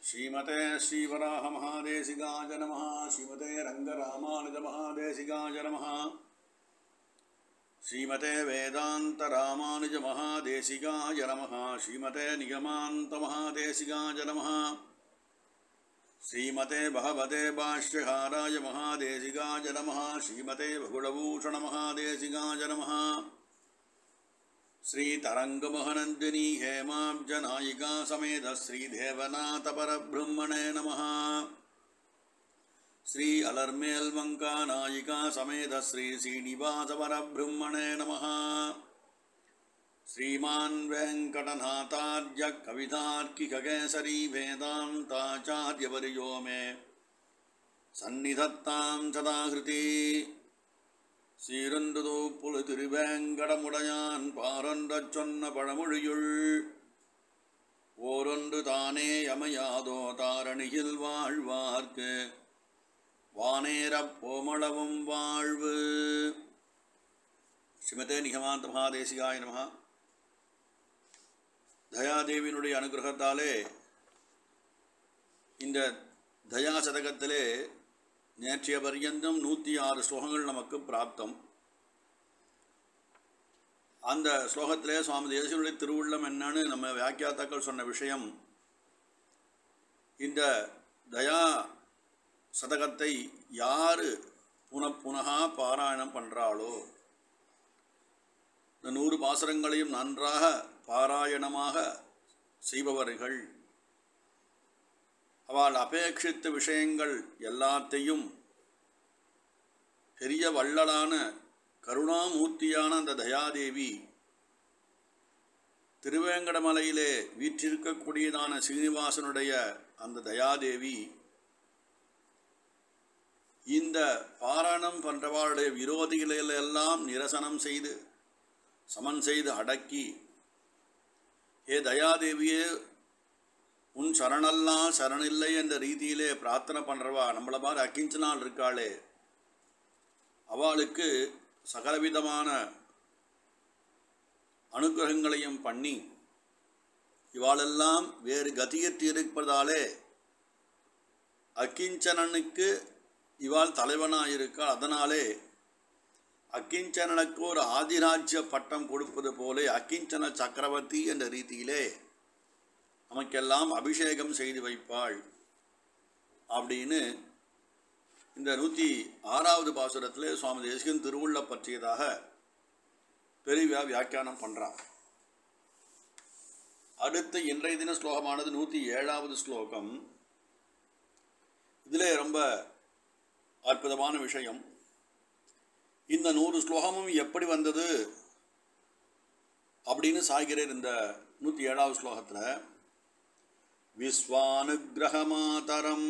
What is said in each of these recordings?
श्रीमते श्रीवराह महादेशिकाय नमः। श्रीमते रंगरामानुज महादेशिकाय नमः। श्रीमते वेदांत रामानुज महादेशिकाय नमः। श्रीमते निगमान्त महादेशिकाय नमः। श्रीमते भगवते भाष्यकाराय महादेशिकाय नमः। श्रीमते भगुडभूषण महादेशिकाय नमः। श्री तरंगमहनंदिनी हेमाब्जनायिका समेत श्री देवनाथ परब्रह्मणे नमः। श्री अलर्मेल मंका नायिका समेत श्री श्रीनिवास परब्रह्मणे नमः। श्रीमान् वेंकटनाथार्य कवितार्किककेसरी वेदांताचार्यवर्यो मे सन्निधत्तां सदाकृति। சீரந்துதோ புலு திருவேங்கடமுடையான் பாரொன்றச் சொன்ன பழமொழியுள் ஓரொன்று தானே யமையாதோ தாரணியில் வாழ்வார்க்கு வானேரப் போமளவும் வாழ்வு. ஸ்ரீமதே நிகமாந்த மகாதேசிகாய நமஹ. தயாதேவியினுடைய அனுகிரகத்தாலே இந்த தயா சதகத்திலே நேற்றைய பர்யந்தம் 106 ஸ்லோகங்கள் நமக்கு பிராப்தம். அந்த ஸ்லோகத்திலே சுவாமி தேசிகனுடைய திருவுள்ளம் என்னன்னு நம்ம வியாக்கியாத்தாக்கள் சொன்ன விஷயம், இந்த தயா சதகத்தை யார் புனப்புனகா பாராயணம் பண்ணுறாளோ, இந்த 100 பாசுரங்களையும் நன்றாக பாராயணமாக செய்பவர்கள், அவள் அபேட்சித்த விஷயங்கள் எல்லாத்தையும் பெரிய வள்ளலான கருணாமூர்த்தியான அந்த தயாதேவி திருவேங்கடமலையிலே வீற்றிருக்கக்கூடியதான சீனிவாசனுடைய அந்த தயாதேவி இந்த பாராயணம் பண்றவாளுடைய விரோதிகளெல்லாம் நிரசனம் செய்து சமன் செய்து அடக்கி, ஏ தயாதேவியே உன் சரணெல்லாம் சரணில்லை என்ற ரீதியிலே பிரார்த்தனை பண்ணுறவா நம்மளை மாதிரி அக்கிஞ்சனால் இருக்காளே, அவளுக்கு சகலவிதமான அனுகிரகங்களையும் பண்ணி இவாளெல்லாம் வேறு கதியற்று இருப்பதாலே அக்கிஞ்சனனுக்கு இவாள் தலைவனாயிருக்காள். அதனாலே அக்கிஞ்சனனுக்கு ஒரு ஆதிராஜ்ய பட்டம் கொடுப்பது போலே அக்கிஞ்சன சக்கரவர்த்தி என்ற ரீதியிலே நமக்கெல்லாம் அபிஷேகம் செய்து வைப்பாள் அப்படின்னு இந்த 106வது பாசுரத்திலே சுவாமி தேசிகன் திருவுள்ள பற்றியதாக பெரிய வியாக்கியானம் பண்ணுறார். அடுத்து இன்றைய தின ஸ்லோகமானது 107வது ஸ்லோகம். இதிலே ரொம்ப அற்புதமான விஷயம். இந்த 100 ஸ்லோகமும் எப்படி வந்தது அப்படின்னு சாய்கிறேன். இந்த 107வது ஸ்லோகத்தில் விஸ்வானுகிரகமாதரம்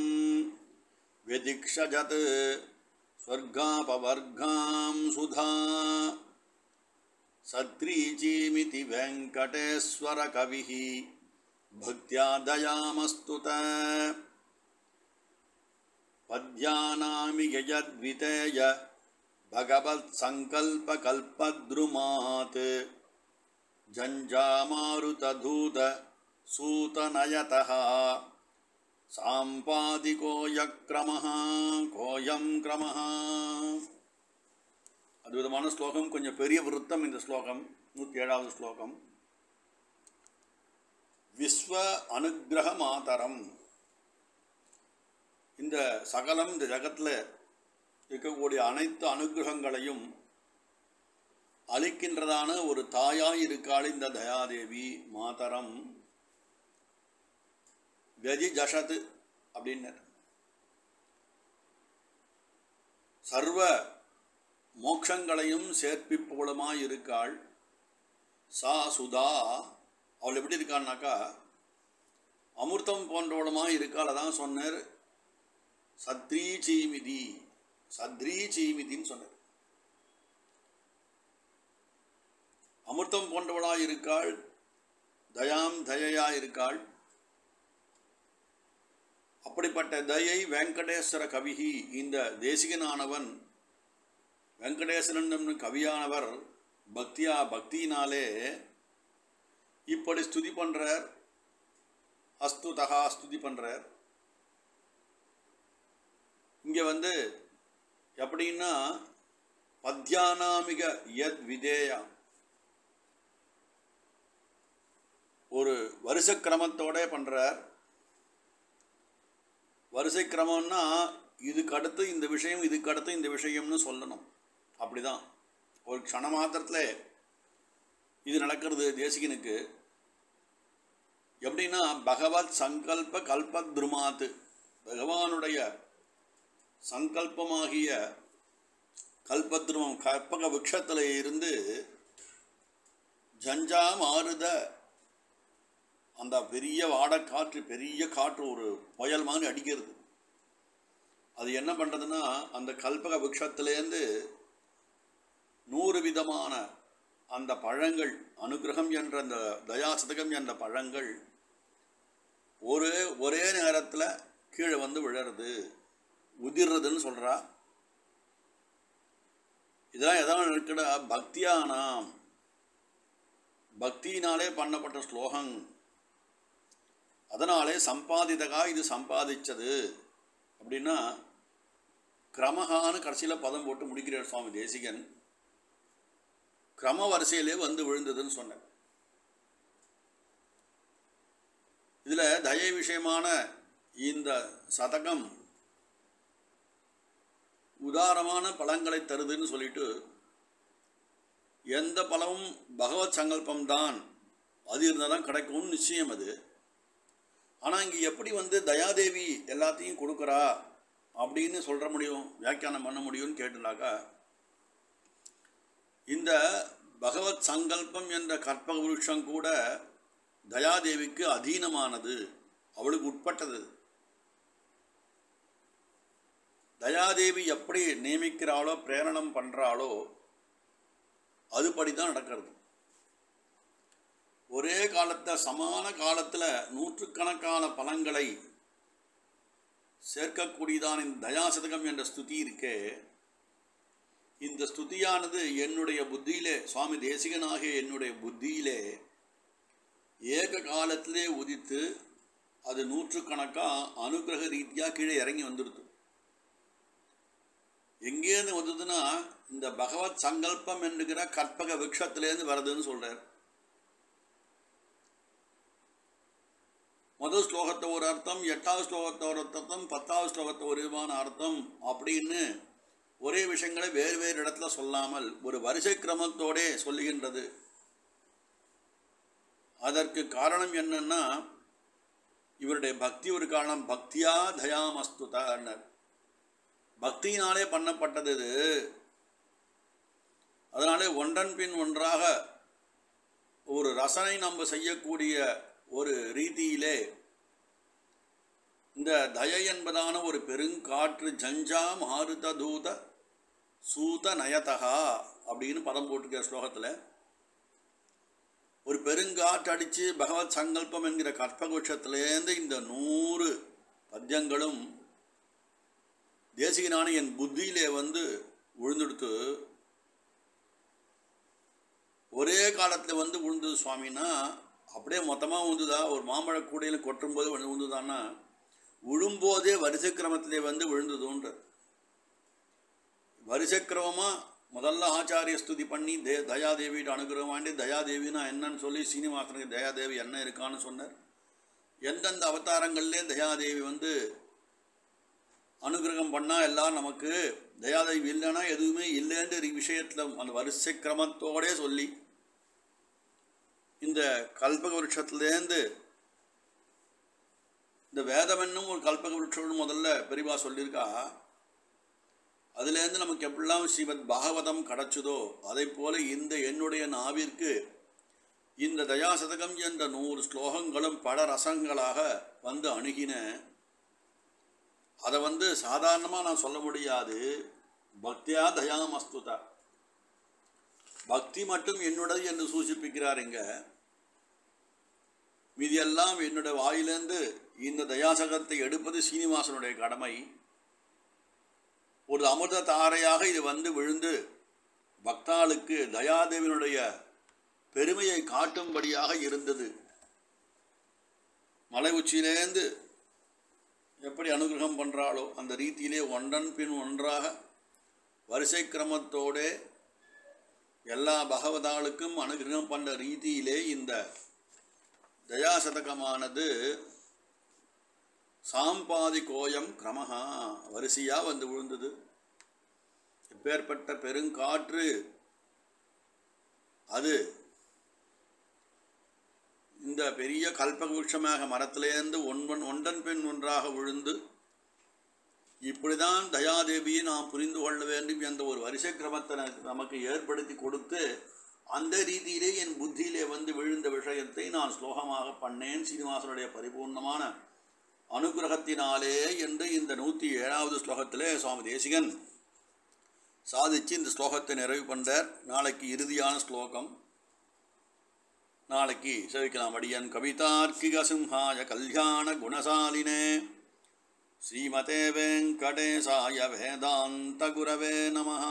व्यदिक्षजत् स्वर्गापवर्गां सुधा सत्रीचीमिति वेङ्कटेश्वर कविः भक्त्या दयामस्तुत पद्यानामि ययद्वितेय भगवत्सङ्कल्पकल्पद्रुमात् जञ्जामारुतधूत सूतनयतः சாம்பாதிகோய க்ரமஹ கோயம் க்ரமஹ. அற்புதமான ஸ்லோகம், கொஞ்சம் பெரிய விருத்தம் இந்த ஸ்லோகம். 107வது ஸ்லோகம். விஸ்வ அனுகிரக மாதரம், இந்த சகலம் இந்த ஜகத்தில் இருக்கக்கூடிய அனைத்து அனுகிரகங்களையும் அளிக்கின்றதான ஒரு தாயாய் இருக்காள் இந்த தயாதேவி. மாதரம் வெதி ஜஷத் அப்படின்னு சர்வ மோட்சங்களையும் சேர்ப்பிப்பவளமாய் இருக்காள். சா சுதா, அவள் எப்படி இருக்காள்னாக்கா அமிர்தம் போன்றவளமாய் இருக்காள். அதான் சொன்னார் சத்ரீச்சீமிதி, சத்ரீச்சீமிதின்னு சொன்னார். அமிர்தம் போன்றவளாய் இருக்காள், தயாம் தயையாய் இருக்காள். அப்படிப்பட்ட தயை வெங்கடேஸ்வர கவிஹி, இந்த தேசிகனானவன் வெங்கடேஸ்வரன் கவியானவர் பக்தியினாலே இப்படி ஸ்துதி பண்ணுறார். அஸ்துதா ஸ்துதி பண்ணுறார். இங்கே வந்து எப்படின்னா பத்யானாமிக யத் விதேயா ஒரு வரிசை கிரமத்தோட பண்ணுறார். வரிசை கிரமம்னா இதுக்கு அடுத்து இந்த விஷயம், இதுக்கு அடுத்து இந்த விஷயம்னு சொல்லணும். அப்படிதான் ஒரு க்ஷண மாத்திரத்தில் இது நடக்கிறது தேசிகனுக்கு. எப்படின்னா பகவத் சங்கல்ப கல்பத்ருமாத்து, பகவானுடைய சங்கல்பமாகிய கல்பத்ருமம் கற்பக விக்ஷத்தில் இருந்து ஜஞ்சா மாறுத அந்த பெரிய வாடக்காற்று, பெரிய காற்று ஒரு புயல் மாதிரி அடிக்கிறது. அது என்ன பண்ணுறதுன்னா அந்த கல்பக விக்ஷத்திலேருந்து 100 விதமான அந்த பழங்கள், அனுகிரகம் என்ற அந்த தயாசதகம் என்ற பழங்கள் ஒரே நேரத்தில் கீழே வந்து விழறது, உதிர்றதுன்னு சொல்கிறா. இதெல்லாம் எதாவது இருக்கிற பக்தியானாம், பக்தியினாலே பண்ணப்பட்ட ஸ்லோகம். அதனாலே சம்பாதிதகா இது சம்பாதிச்சது அப்படின்னா கிரமகான்னு கடைசியில் பதம் போட்டு முடிக்கிறார் சுவாமி தேசிகன். கிரம வரிசையிலே வந்து விழுந்ததுன்னு சொன்னார். இதில் தயை விஷயமான இந்த சதகம் உதாரமான பலன்களை தருதுன்னு சொல்லிட்டு, எந்த பலமும் பகவத் சங்கல்பம்தான், அது இருந்தால் தான் கிடைக்கும்னு நிச்சயம் அது. ஆனால் இங்கே எப்படி வந்து தயாதேவி எல்லாத்தையும் கொடுக்குறா அப்படின்னு சொல்கிற முடியும், வியாக்கியானம் பண்ண முடியும்னு கேட்டுனாக்கா, இந்த பகவத் சங்கல்பம் என்ற கற்பக விருட்சம் கூட தயாதேவிக்கு அதீனமானது, அவளுக்கு உட்பட்டது. தயாதேவி எப்படி நியமிக்கிறாளோ பிரேரணம் பண்ணுறாளோ அதுபடி தான் நடக்கிறது. ஒரே காலத்தில் சமான காலத்தில் 100கணக்கான பலன்களை சேர்க்கக்கூடியதான் இந்த தயாசதகம் என்ற ஸ்துதி இருக்கே. இந்த ஸ்துதியானது என்னுடைய புத்தியிலே, சுவாமி தேசிகனாகிய என்னுடைய புத்தியிலே ஏக காலத்திலே உதித்து அது 100கணக்காக அனுகிரக ரீதியாக கீழே இறங்கி வந்துடுது. எங்கேருந்து வந்ததுன்னா இந்த பகவத் சங்கல்பம் என்கிற கற்பக விக்ஷத்திலேருந்து வருதுன்னு சொல்கிறார். முதல் ஸ்லோகத்தை ஒரு அர்த்தம், 8வது ஸ்லோகத்தை ஒரு அர்த்தம், 10வது ஸ்லோகத்தை ஒரு விதமான அர்த்தம் அப்படின்னு ஒரே விஷயங்களை வேறு வேறு இடத்துல சொல்லாமல் ஒரு வரிசை கிரமத்தோடே சொல்லுகின்றது. அதற்கு காரணம் என்னன்னா இவருடைய பக்தி ஒரு காரணம். பக்தியா தயாமஸ்துதான்னர், பக்தியினாலே பண்ணப்பட்டது இது. அதனாலே ஒன்றன் பின் ஒன்றாக ஒரு ரசனை நம்ம செய்யக்கூடிய ஒரு ரீதியிலே இந்த தயை என்பதான ஒரு பெருங்காற்று ஜஞ்சா மாருத தூத சூத நயதகா அப்படின்னு பதம் போட்டுக்கிற ஸ்லோகத்தில் ஒரு பெருங்காற்று அடித்து பகவத் சங்கல்பம் என்கிற கற்பகுஷத்திலேருந்து இந்த 100 பத்தியங்களும் தேசிகனான என் புத்தியிலே வந்து விழுந்துடுத்து. ஒரே காலத்தில் வந்து விழுந்தது சுவாமின்னா அப்படியே மொத்தமாக விழுந்துதா? ஒரு மாம்பழ கூடையில் கொட்டும்போது விழுந்துதான்னா விழும்போதே வரிசை கிரமத்திலே வந்து விழுந்ததுன்ற. வரிசை கிரமமாக முதல்ல ஆச்சாரிய ஸ்துதி பண்ணி தயாதேவியோட அனுகிரகம் வாண்டி தயாதேவினா என்னன்னு சொல்லி சீனிவாசனுக்கு தயாதேவி என்ன இருக்கான்னு சொன்னார். எந்தெந்த அவதாரங்கள்லே தயாதேவி வந்து அனுகிரகம் பண்ணால் எல்லாம் நமக்கு, தயாதேவி இல்லைன்னா எதுவுமே இல்லைன்ற விஷயத்தில் அந்த வரிசை கிரமத்தோடே சொல்லி இந்த கல்பக விருட்சத்துலேருந்து இந்த வேதம் என்னும் ஒரு கல்பக விருட்சம்னு முதல்ல பெரிவா சொல்லியிருக்கா. அதுலேருந்து நமக்கு எப்படிலாம் ஸ்ரீமத் பாகவதம் கிடச்சதோ அதை போல இந்த என்னுடைய நாவிற்கு இந்த தயாசதகம் என்ற 100 ஸ்லோகங்களும் பல ரசங்களாக வந்து அணுகின. அதை வந்து சாதாரணமாக நான் சொல்ல முடியாது. பக்தியா தயாமஸ்துதா, பக்தி மட்டும் என்னுடையது என்று சூசிப்பிக்கிறார். இங்க மீதியெல்லாம் என்னுடைய வாயிலேருந்து இந்த தயாசகத்தை எடுப்பது சீனிவாசனுடைய கடமை. ஒரு அமிர்த தாரையாக இது வந்து விழுந்து பக்தாளுக்கு தயாதேவினுடைய பெருமையை காட்டும்படியாக இருந்தது. மலை உச்சியிலேருந்து எப்படி அனுகிரகம் பண்ணுறாளோ அந்த ரீதியிலே ஒன்றன் பின் ஒன்றாக வரிசை கிரமத்தோட எல்லா பகவதாளுக்கும் அனுகிரகம் பண்ணுற ரீதியிலே இந்த தயாசதகமானது சாம்பாதி கோயம் கிரமஹா வரிசையாக வந்து விழுந்தது. எப்பேற்பட்ட பெருங்காற்று அது இந்த பெரிய கல்பவருஷமாக மரத்திலேருந்து ஒன்றன் பின் ஒன்றாக விழுந்து இப்படிதான் தயாதேவியை நாம் புரிந்து கொள்ள வேண்டும் என்ற ஒரு வரிசை கிரமத்தை நமக்கு ஏற்படுத்தி கொடுத்து அந்த ரீதியிலே என் புத்தியிலே வந்து விழுந்த விஷயத்தை நான் ஸ்லோகமாக பண்ணேன் சீனிவாசனுடைய பரிபூர்ணமான அனுகிரகத்தினாலே என்று இந்த 107வது ஸ்லோகத்திலே சுவாமி தேசிகன் சாதிச்சு இந்த ஸ்லோகத்தை நிறைவு பண்ணார். நாளைக்கு இறுதியான ஸ்லோகம் நாளைக்கு சேவிக்கலாம். அடியன் கவிதார்க்கிக சிம்ஹாய கல்யாண குணசாலினே ஸ்ரீமதே வெங்கடேசாய வேதாந்த குரவே நமஹ.